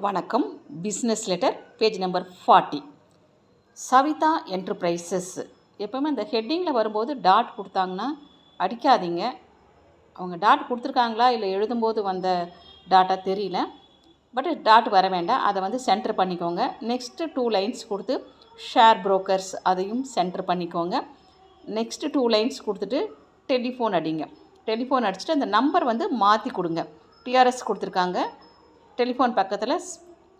வணக்கம். Business letter page number 40. Savita enterprises. எப்போவுமே இந்த ஹெட்டிங்கில் வரும்போது டாட் கொடுத்தாங்கன்னா அடிக்காதீங்க. அவங்க டாட் கொடுத்துருக்காங்களா இல்லை எழுதும்போது வந்த டாட்டாக தெரியல. பட் டாட் வர வேண்டாம், அதை வந்து சென்டர் பண்ணிக்கோங்க. நெக்ஸ்ட்டு 2 லைன்ஸ் கொடுத்து ஷேர் புரோக்கர்ஸ் அதையும் சென்டர் பண்ணிக்கோங்க. நெக்ஸ்ட்டு 2 லைன்ஸ் கொடுத்துட்டு டெலிஃபோன் அடிங்க. டெலிஃபோன் அடிச்சுட்டு அந்த நம்பர் வந்து மாற்றி கொடுங்க. டிஆர்எஸ் கொடுத்துருக்காங்க. டெலிஃபோன் பக்கத்தில்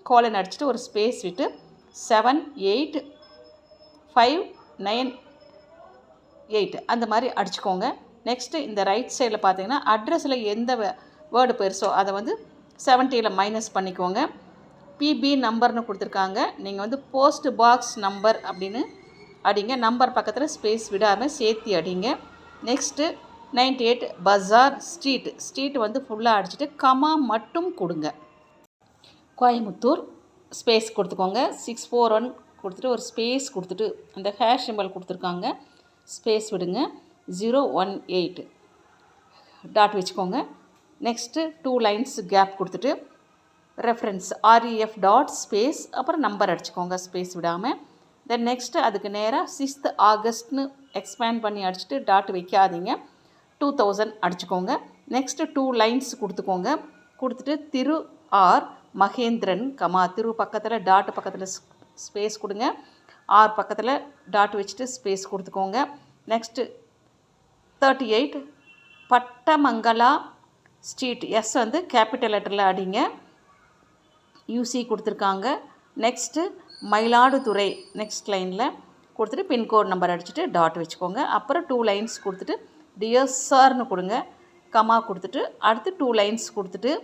காலன் அடிச்சுட்டு ஒரு ஸ்பேஸ் விட்டு 78598 அந்த மாதிரி அடிச்சுக்கோங்க. நெக்ஸ்ட்டு இந்த ரைட் சைடில் பார்த்தீங்கன்னா அட்ரஸில் எந்த வேர்டு பெருசோ அதை வந்து 70 மைனஸ் பண்ணிக்கோங்க. பிபி நம்பர்னு கொடுத்துருக்காங்க. நீங்கள் வந்து போஸ்ட் பாக்ஸ் நம்பர் அப்படின்னு அடிங்க. நம்பர் பக்கத்தில் ஸ்பேஸ் விடாமல் சேர்த்தி அடிங்க. நெக்ஸ்ட்டு 98 பஜார் ஸ்ட்ரீட் வந்து ஃபுல்லாக அடிச்சுட்டு கமா மட்டும் கொடுங்க. கோயம்புத்தூர் ஸ்பேஸ் கொடுத்துக்கோங்க. 641 கொடுத்துட்டு ஒரு ஸ்பேஸ் கொடுத்துட்டு அந்த ஹேஷ் சிம்பல் கொடுத்துருக்காங்க, ஸ்பேஸ் விடுங்க. 018 டாட் வச்சுக்கோங்க. நெக்ஸ்ட்டு 2 லைன்ஸ் கேப் கொடுத்துட்டு ரெஃபரன்ஸ் REF டாட் ஸ்பேஸ் அப்புறம் நம்பர் அடிச்சுக்கோங்க, ஸ்பேஸ் விடாமல். தென் நெக்ஸ்ட்டு அதுக்கு நேராக 6th ஆகஸ்ட்னு எக்ஸ்பேண்ட் பண்ணி அடிச்சுட்டு டாட் வைக்காதீங்க, 2000 அடிச்சுக்கோங்க. நெக்ஸ்ட்டு 2 லைன்ஸ் கொடுத்துக்கோங்க. கொடுத்துட்டு திரு ஆர் மகேந்திரன் கமா திரு பக்கத்தில் டாட் பக்கத்தில் ஸ்பேஸ் கொடுங்க. ஆர் பக்கத்தில் டாட் வச்சுட்டு ஸ்பேஸ் கொடுத்துக்கோங்க. நெக்ஸ்ட்டு 38 பட்டமங்கலா ஸ்ட்ரீட் எஸ் வந்து கேபிட்டல் லெட்டரில் அடிங்க, யூசி கொடுத்துருக்காங்க. நெக்ஸ்ட்டு மயிலாடுதுறை நெக்ஸ்ட் லைனில் கொடுத்துட்டு பின்கோட் நம்பர் அடிச்சுட்டு டாட் வச்சுக்கோங்க. அப்புறம் 2 லைன்ஸ் கொடுத்துட்டு டியர் சார்னு கொடுங்க, கமா கொடுத்துட்டு அடுத்து 2 லைன்ஸ் கொடுத்துட்டு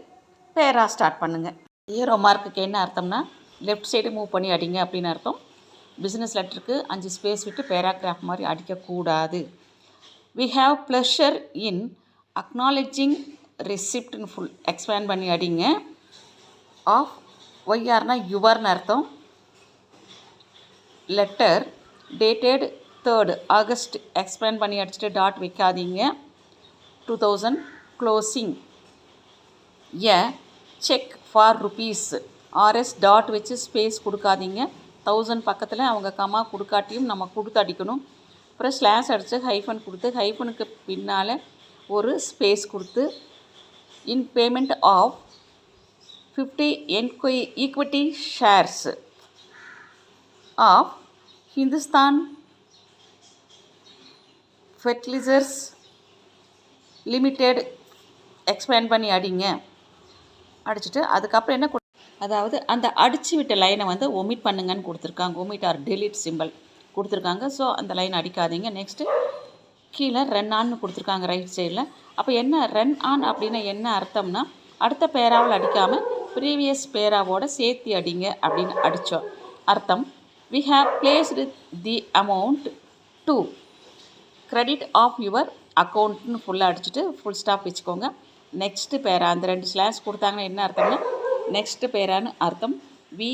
பேரா ஸ்டார்ட் பண்ணுங்கள். ஏரோ மார்க்குக்கு என்ன அர்த்தம்னா லெஃப்ட் சைடு மூவ் பண்ணி அடிங்க அப்படின்னு அர்த்தம். பிஸ்னஸ் லெட்டருக்கு 5 ஸ்பேஸ் விட்டு பேராகிராஃப் மாதிரி அடிக்கக்கூடாது. We have pleasure in acknowledging ரிசிப்ட்னு ஃபுல் எக்ஸ்பேண்ட் பண்ணி அடிங்க. ஆஃப் ஒய்ஆர்னா யுவர்னு அர்த்தம். Letter dated 3rd August expand பண்ணி அடிச்சுட்டு டாட் வைக்காதீங்க. 2000 closing a check for rupees RS dot வச்சு ஸ்பேஸ் கொடுக்காதீங்க. 1000 பக்கத்தில் அவங்க கமா கொடுக்காட்டியும் நம்ம கொடுத்து அடிக்கணும். அப்புறம் ஸ்லாஷ் அடித்து ஹைஃபன் கொடுத்து ஹைஃபனுக்கு பின்னால் ஒரு ஸ்பேஸ் கொடுத்து in payment of 50 equity shares of Hindustan fertilisers limited expand பண்ணி அடிங்க. அடிச்சுட்டு அதுக்கப்புறம் என்ன அதாவது அந்த அடித்து விட்ட லைனை வந்து ஒமிட் பண்ணுங்கன்னு கொடுத்துருக்காங்க. ஒமிட் ஆர் டெலிட் சிம்பிள் கொடுத்துருக்காங்க. ஸோ அந்த லைன் அடிக்காதீங்க. நெக்ஸ்ட்டு கீழே ரன் ஆன்னு கொடுத்துருக்காங்க ரைட் சைடில். அப்போ என்ன ரன் ஆன் அப்படின்னா என்ன அர்த்தம்னா அடுத்த பேராவில் அடிக்காமல் ப்ரீவியஸ் பேராவோட சேர்த்தி அடிங்க அப்படின்னு அடித்தோம் அர்த்தம். We have placed the amount to credit of your அக்கௌண்ட்னு ஃபுல்லாக அடிச்சுட்டு ஃபுல் ஸ்டாப் வச்சுக்கோங்க. நெக்ஸ்ட்டு பேரா அந்த 2 ஸ்லாஷ் கொடுத்தாங்கன்னா என்ன அர்த்தம்னா நெக்ஸ்ட்டு பேரான்னு அர்த்தம். We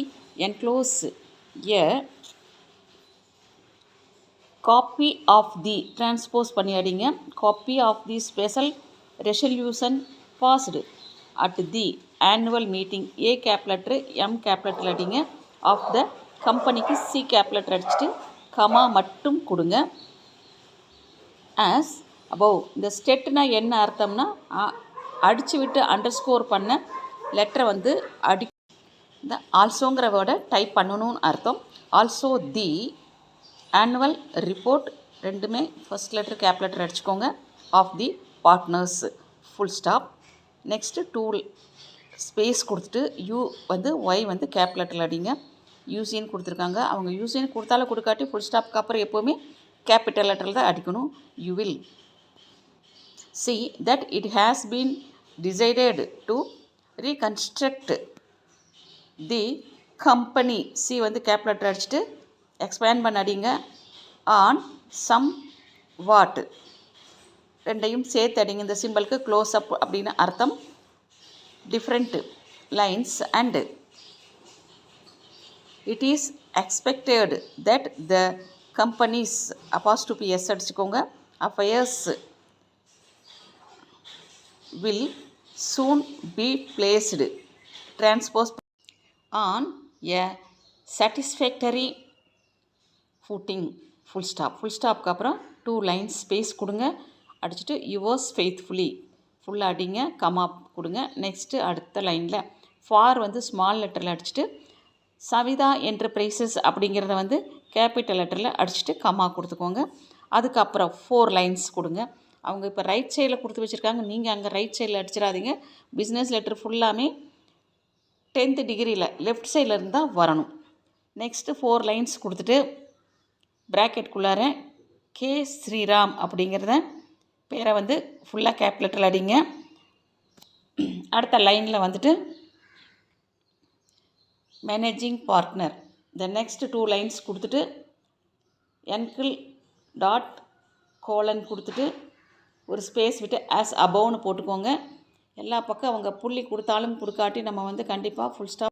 enclose a copy of the transpose பண்ணி அடிங்க. Copy of the special resolution passed at the annual meeting A cap letter M cap letter அடிங்க. ஆஃப் த கம்பெனிக்கு சி கேப் லெட்டர் அடிச்சுட்டு கமா மட்டும் கொடுங்க. ஆஸ் அபவ் இந்த ஸ்டெட்னா என்ன அர்த்தம்னா அடித்து விட்டு அண்டர்ஸ்கோர் பண்ண லெட்டரை வந்து இந்த ஆல்சோங்கிற வேர்டை டைப் பண்ணணும்னு அர்த்தம். ஆல்சோ தி ஆனுவல் ரிப்போர்ட் ரெண்டுமே ஃபஸ்ட் லெட்டர் கேப் லெட்டர் அடிச்சுக்கோங்க. Of the partners full stop. Next 2 space கொடுத்துட்டு யூ வந்து ஒய் வந்து கேப் லெட்டரில் அடிங்க. யூசின்னு கொடுத்துருக்காங்க. அவங்க யூசின்னு கொடுத்தாலும் கொடுக்காட்டி ஃபுல் ஸ்டாப்க்கு அப்புறம் எப்போவுமே கேபிட்டல் லெட்டரில் தான் அடிக்கணும். You will see that it has been decided to reconstruct the company C வந்து கேப் லெட்டர் அடிச்சுட்டு எக்ஸ்பேண்ட் பண்ண அடிங்க. ஆன் சம் வாட் ரெண்டையும் சேர்த்து அடிங்க. இந்த சிம்பிளுக்கு க்ளோஸ் அப் அப்படின்னு அர்த்தம். Different lines and it is expected that the company's apostrophe S அடிச்சுக்கோங்க. Affairs will soon be placed transpose on a satisfactory footing full ஸ்டாப்க்கு அப்புறம் 2 லைன்ஸ் ஸ்பேஸ் கொடுங்க. அடிச்சுட்டு யுவர்ஸ் ஃபெய்த்ஃபுல்லி ஃபுல்லாக அடிங்க, கமா கொடுங்க. நெக்ஸ்ட்டு அடுத்த லைனில் ஃபார் வந்து ஸ்மால் லெட்டரில் அடிச்சுட்டு சவிதா என்டர்பிரைசஸ் அப்படிங்கிறத வந்து கேபிட்டல் லெட்டரில் அடிச்சுட்டு கமா கொடுத்துக்கோங்க. அதுக்கப்புறம் 4 லைன்ஸ் கொடுங்க. அவங்க இப்போ ரைட் சைடில் கொடுத்து வச்சுருக்காங்க, நீங்கள் அங்கே ரைட் சைடில் அடிச்சிடாதீங்க. பிஸ்னஸ் லெட்டர் ஃபுல்லாமே 10th டிகிரியில் லெஃப்ட் சைடில் இருந்தால் வரணும். நெக்ஸ்ட்டு 4 லைன்ஸ் கொடுத்துட்டு ப்ராக்கெட்குள்ளார கே ஸ்ரீராம் அப்படிங்கிறத பேரை வந்து ஃபுல்லாக கேப் லெட்டரில் அடிங்க. அடுத்த லைனில் வந்துட்டு மேனேஜிங் பார்ட்னர் இந்த நெக்ஸ்ட் 2 லைன்ஸ் கொடுத்துட்டு என்கிள் டாட் கோலன் கொடுத்துட்டு ஒரு ஸ்பேஸ் விட்டு ஆஸ் அபவ்னு போட்டுக்கோங்க. எல்லா பக்கம் அவங்க புள்ளி கொடுத்தாலும் கொடுக்காட்டி நம்ம வந்து கண்டிப்பாக ஃபுல் ஸ்டாப்